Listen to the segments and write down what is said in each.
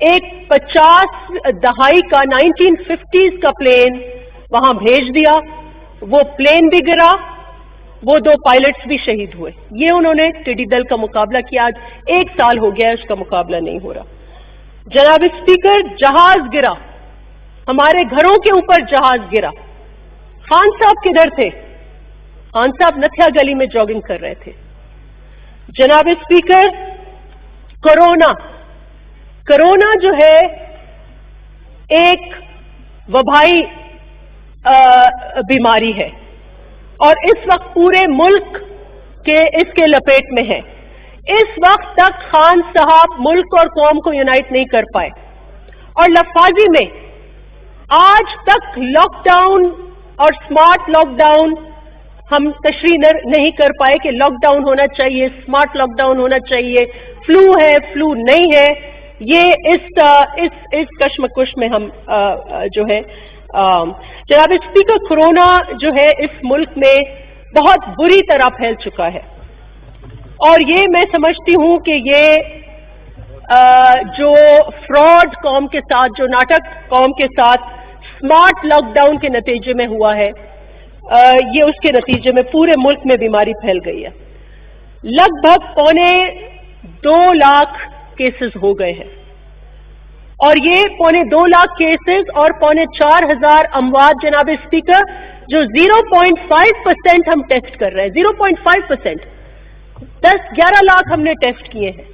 ایک 50 دہائی کا 1950s کا پلین وہاں بھیج دیا، وہ پلین بھی گرا، وہ 2 پائلٹس بھی شہید ہوئے. یہ انہوں نے ٹڈی دل کا مقابلہ کیا. آج 1 سال ہو گیا ہے اس کا مقابلہ نہیں ہو رہا. جناب اسپیکر، جہاز گرا، ہمارے گھروں کے اوپر جہاز گرا. خان صاحب کدھر تھے؟ خان صاحب نتھیا گلی میں جاگنگ کر رہے تھے. جناب اسپیکر، کرونا جو ہے ایک وبائی بیماری ہے اور اس وقت پورے ملک کے اس کے لپیٹ میں ہے. اس وقت تک خان صاحب ملک اور قوم کو یونائٹ نہیں کر پائے اور لفاظی میں آج تک لاک ڈاؤن اور اسمارٹ لاک ڈاؤن ہم تشریح نہیں کر پائے کہ لاک ڈاؤن ہونا چاہیے، اسمارٹ لاک ڈاؤن ہونا چاہیے، فلو ہے، فلو نہیں ہے. یہ اس کشمکش میں ہم جو ہے جناب اسپیکر، کورونا جو ہے اس ملک میں بہت بری طرح پھیل چکا ہے اور یہ میں سمجھتی ہوں کہ یہ جو فراڈ قوم کے ساتھ، جو ناٹک قوم کے ساتھ اسمارٹ لاک ڈاؤن کے نتیجے میں ہوا ہے، یہ اس کے نتیجے میں پورے ملک میں بیماری پھیل گئی ہے. لگ بھگ 2.25 لاکھ کیسز ہو گئے ہیں اور یہ 2.25 لاکھ کیسز اور 4,500 اموات جناب اسپیکر، جو 0.5% ہم ٹیسٹ کر رہے ہیں، 0.5%، 10-11 لاکھ ہم نے ٹیسٹ کیے ہیں.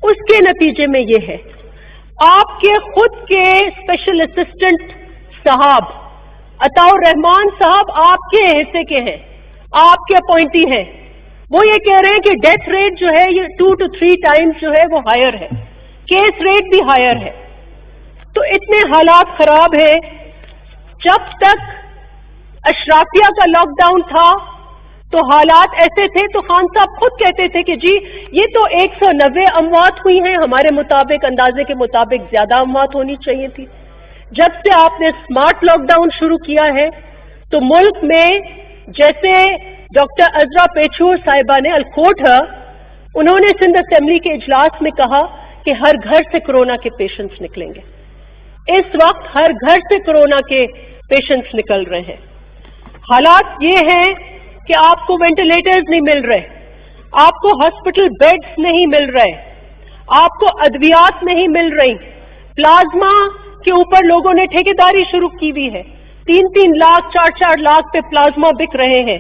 اس کے نتیجے میں یہ ہے. آپ کے خود کے اسپیشل اسسٹنٹ صاحب عطاء الرحمان صاحب آپ کے حصے کے ہیں، آپ کے اپوائنٹی ہیں. وہ یہ کہہ رہے ہیں کہ ڈیتھ ریٹ جو ہے یہ 2 to 3 ٹائمز جو ہے وہ ہائر ہے، کیس ریٹ بھی ہائر ہے. تو اتنے حالات خراب ہیں. جب تک اشرافیہ کا لاک ڈاؤن تھا تو حالات ایسے تھے تو خان صاحب خود کہتے تھے کہ جی یہ تو 190 اموات ہوئی ہیں، ہمارے مطابق، اندازے کے مطابق زیادہ اموات ہونی چاہیے تھی. جب سے آپ نے اسمارٹ لاک ڈاؤن شروع کیا ہے تو ملک میں، جیسے ڈاکٹر عزرا پیچور صاحبہ نے الکوٹ ہے، انہوں نے سندھ اسمبلی کے اجلاس میں کہا کہ ہر گھر سے کورونا کے پیشنٹس نکلیں گے. اس وقت ہر گھر سے کورونا کے پیشنٹس نکل رہے ہیں. حالات یہ ہیں کہ آپ کو وینٹیلیٹرز نہیں مل رہے، آپ کو ہاسپٹل بیڈز نہیں مل رہے، آپ کو ادویات نہیں مل رہی. پلازما کے اوپر لوگوں نے ٹھیکیداری شروع کی ہوئی ہے، 3-3 لاکھ 4-4 لاکھ پہ پلازما بک رہے ہیں.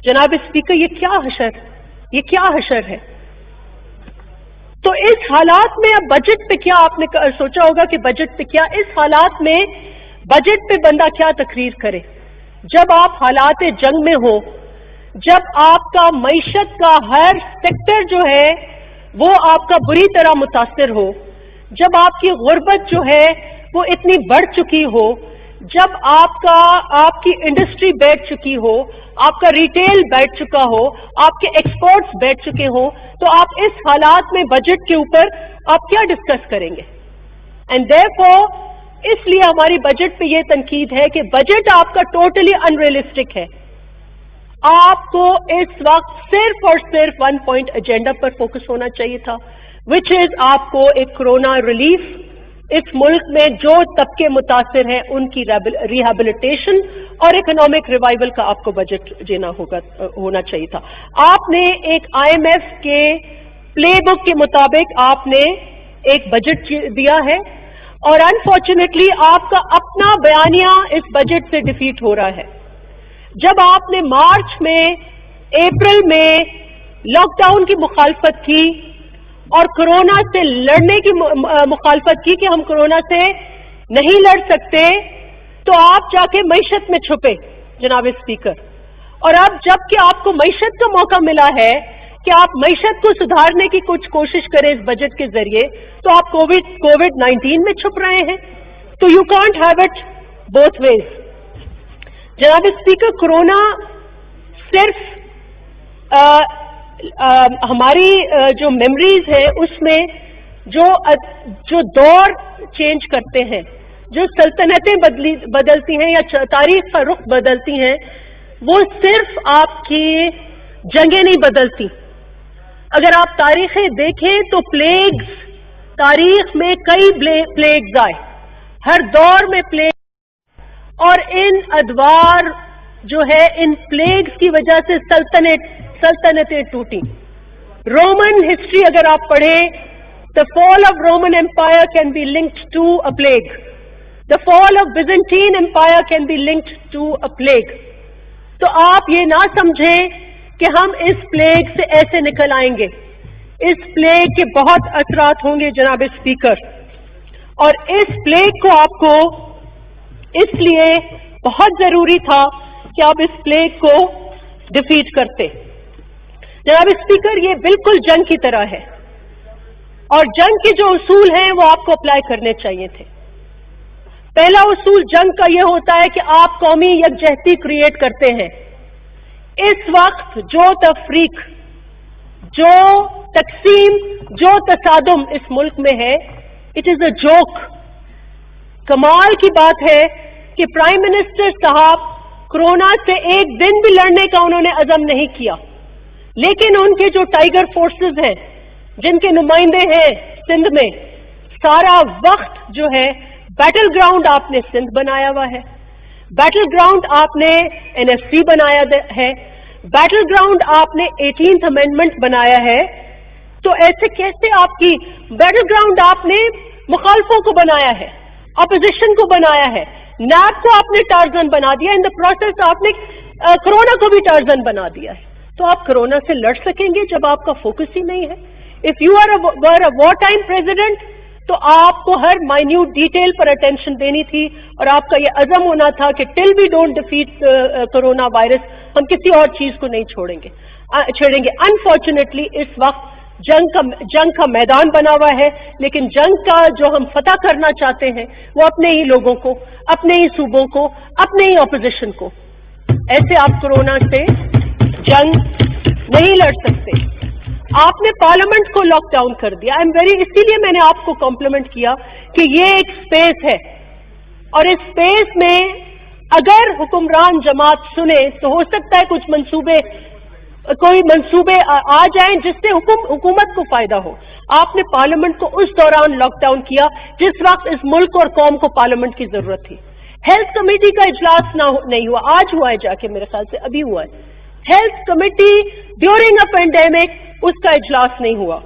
جناب اسپیکر، یہ کیا حشر ہے؟ تو اس حالات میں اب بجٹ پہ کیا آپ نے سوچا ہوگا کہ بجٹ پہ کیا، اس حالات میں بجٹ پہ بندہ کیا تقریر کرے جب آپ حالات جنگ میں ہو، جب آپ کا معیشت کا ہر سیکٹر جو ہے وہ آپ کا بری طرح متاثر ہو، جب آپ کی غربت جو ہے وہ اتنی بڑھ چکی ہو، جب آپ کی انڈسٹری بیٹھ چکی ہو، آپ کا ریٹیل بیٹھ چکا ہو، آپ کے ایکسپورٹس بیٹھ چکے ہوں، تو آپ اس حالات میں بجٹ کے اوپر آپ کیا ڈسکس کریں گے؟ اینڈ دیئرفور اس لیے ہماری بجٹ پہ یہ تنقید ہے کہ بجٹ آپ کا ٹوٹلی ان ریئلسٹک ہے. آپ کو اس وقت صرف اور صرف 1 پوائنٹ ایجنڈا پر فوکس ہونا چاہیے تھا، وچ از آپ کو ایک کورونا ریلیف، اس ملک میں جو طبقے متاثر ہیں ان کی ریہیبلیٹیشن اور اکنامک ریوائول کا آپ کو بجٹ دینا ہونا چاہیے تھا. آپ نے ایک IMF کے پلے بک کے مطابق آپ نے ایک بجٹ دیا ہے اور انفارچونیٹلی آپ کا اپنا بیانیہ اس بجٹ سے ڈیفیٹ ہو رہا ہے. جب آپ نے مارچ میں، اپریل میں لاک ڈاؤن کی مخالفت کی اور کورونا سے لڑنے کی مخالفت کی کہ ہم کورونا سے نہیں لڑ سکتے، تو آپ جا کے معیشت میں چھپے جناب اسپیکر. اور اب جب کہ آپ کو معیشت کا موقع ملا ہے کہ آپ معیشت کو سدھارنے کی کچھ کوشش کریں اس بجٹ کے ذریعے، تو آپ کووڈ-19 میں چھپ رہے ہیں. تو you can't have it both ways. جناب اسپیکر، کورونا صرف ہماری جو میموریز ہیں اس میں جو دور چینج کرتے ہیں، جو سلطنتیں بدلتی ہیں یا تاریخ کا رخ بدلتی ہیں، وہ صرف آپ کی جنگیں نہیں بدلتی. اگر آپ تاریخیں دیکھیں تو پلیگز، तारीख में कई प्लेग्स आए, हर दौर में प्लेग, और इन अदवार जो है, इन प्लेग्स की वजह से सल्तनतें टूटी। रोमन हिस्ट्री अगर आप पढ़ें, the fall of Roman empire can be linked to a plague, the fall of Byzantine empire can be linked to a plague. तो आप ये ना समझें कि हम इस प्लेग से ऐसे निकल आएंगे, इस प्लेग के बहुत असरात होंगे जनाब स्पीकर, और इस प्लेग को आपको इसलिए बहुत जरूरी था कि आप इस प्लेग को डिफीट करते। जनाब स्पीकर, ये बिल्कुल जंग की तरह है, और जंग के जो उसूल हैं वो आपको अप्लाई करने चाहिए थे। पहला उसूल जंग का ये होता है कि आप कौमी यकजहती क्रिएट करते हैं। इस वक्त जो तफरीक, जो तकसीम, जो तसादुम इस मुल्क में है, इट इज अ जोक। कमाल की बात है कि प्राइम मिनिस्टर साहब कोरोना से एक दिन भी लड़ने का उन्होंने अज़म नहीं किया, लेकिन उनके जो टाइगर फोर्सेस हैं, जिनके नुमाइंदे हैं सिंध में, सारा वक्त जो है बैटल ग्राउंड आपने सिंध बनाया हुआ है, बैटल ग्राउंड आपने एनएफसी बनाया है, बैटल ग्राउंड आपने 18th अमेंडमेंट बनाया है। तो ऐसे कैसे आपकी बैटल ग्राउंड आपने मुखालफों को बनाया है, अपोजिशन को बनाया है, नैब को आपने टार्जन बना दिया, इन द प्रोसेस आपने कोरोना को भी टार्जन बना दिया है। तो आप कोरोना से लड़ सकेंगे जब आपका फोकस ही नहीं है। If you are a war time president, तो आपको हर माइन्यूट डिटेल पर अटेंशन देनी थी, और आपका ये अज़म होना था कि till we don't defeat corona virus, हम किसी और चीज को नहीं छेड़ेंगे। अनफॉर्चुनेटली इस वक्त जंग का मैदान बना हुआ है, लेकिन जंग का जो हम फतह करना चाहते हैं वो अपने ही लोगों को, अपने ही सूबों को, अपने ही ऑपोजिशन को। ऐसे आप कोरोना से जंग नहीं लड़ सकते। आपने पार्लियामेंट को लॉक डाउन कर दिया। इसीलिए मैंने आपको कॉम्प्लीमेंट किया कि ये एक स्पेस है, और इस स्पेस में अगर हुक्मरान जमात सुने तो हो सकता है कोई मंसूबे आ जाएं जिससे हुकूमत को फायदा हो। आपने पार्लियामेंट को उस दौरान लॉकडाउन किया जिस वक्त इस मुल्क और कौम को पार्लियामेंट की जरूरत थी। हेल्थ कमेटी का इजलास नहीं हुआ, आज हुआ है जाके, मेरे ख्याल से अभी हुआ है। Health committee during a pandemic, उसका इजलास नहीं हुआ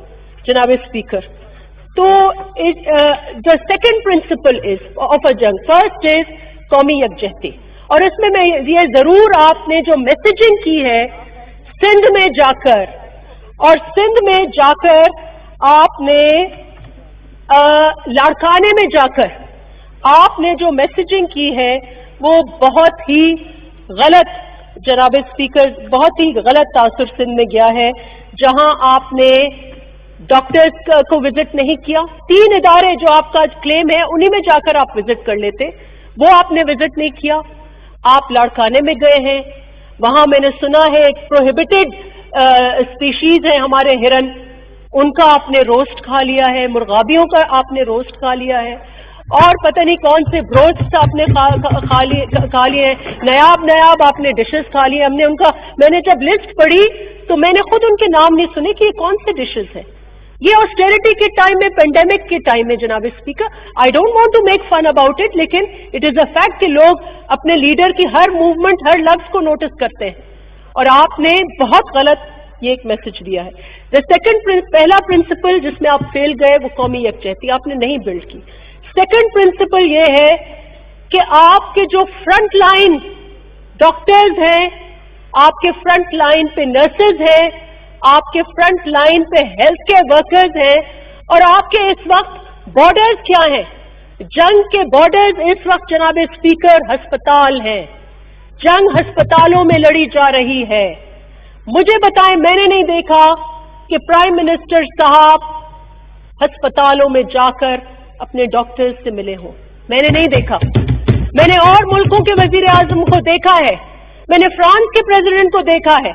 जनाब स्पीकर। तो the second principle is of a जंग, फर्स्ट इज कौमी यकजहती, और इसमें मैं ये जरूर आपने जो मैसेजिंग की है सिंध में जाकर, और सिंध में जाकर आपने लाड़काने में जाकर आपने जो मैसेजिंग की है वो बहुत ही गलत जनाब स्पीकर, बहुत ही गलत तासुर सिंध में गया है, जहां आपने डॉक्टर्स को विजिट नहीं किया। 3 इदारे जो आपका क्लेम है उन्हीं में जाकर आप विजिट कर लेते, वो आपने विजिट नहीं किया। आप लाड़काने में गए हैं, वहां मैंने सुना है एक प्रोहिबिटेड स्पीशीज है हमारे हिरन, उनका आपने रोस्ट खा लिया है, मुर्गाबियों का आपने रोस्ट खा लिया है, और पता नहीं कौन से ब्रोस्ट आपने खा लिए हैं, नयाब आपने डिशेस खा लिए। मैंने जब लिस्ट पढ़ी तो मैंने खुद उनके नाम नहीं सुने कि ये कौन से डिशेस हैं। ये ऑस्टेरिटी के टाइम में, पेंडेमिक के टाइम में जनाब speaker, I don't want to make fun about it, लेकिन इट इज अ फैक्ट कि लोग अपने लीडर की हर मूवमेंट, हर लफ्ज को नोटिस करते हैं, और आपने बहुत गलत ये एक मैसेज दिया है। पहला प्रिंसिपल जिसमें आप फेल गए वो कौमी यकजहती आपने नहीं बिल्ड की। सेकंड प्रिंसिपल ये है कि आपके जो फ्रंट लाइन डॉक्टर्स हैं, आपके फ्रंट लाइन पे नर्सेज हैं, आपके फ्रंट लाइन पे हेल्थ केयर वर्कर्स हैं, और आपके इस वक्त बॉर्डर्स क्या हैं? जंग के बॉर्डर्स इस वक्त जनाब स्पीकर अस्पताल हैं। जंग अस्पतालों में लड़ी जा रही है। मुझे बताएं, मैंने नहीं देखा कि प्राइम मिनिस्टर साहब अस्पतालों में जाकर अपने डॉक्टर्स से मिले हों। मैंने नहीं देखा। मैंने और मुल्कों के वजीर आजम को देखा है, मैंने फ्रांस के प्रेसिडेंट को देखा है,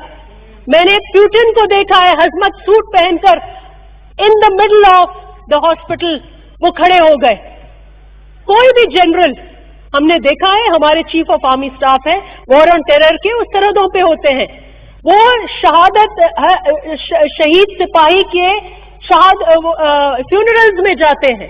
मैंने पुतिन को देखा है हजमत सूट पहनकर in the middle of the hospital वो खड़े हो गए। कोई भी जनरल हमने देखा है, हमारे चीफ ऑफ आर्मी स्टाफ है, वॉर ऑन टेरर के उस सरहदों पे होते हैं, वो शहीद सिपाही के फ्यूनरल्स में जाते हैं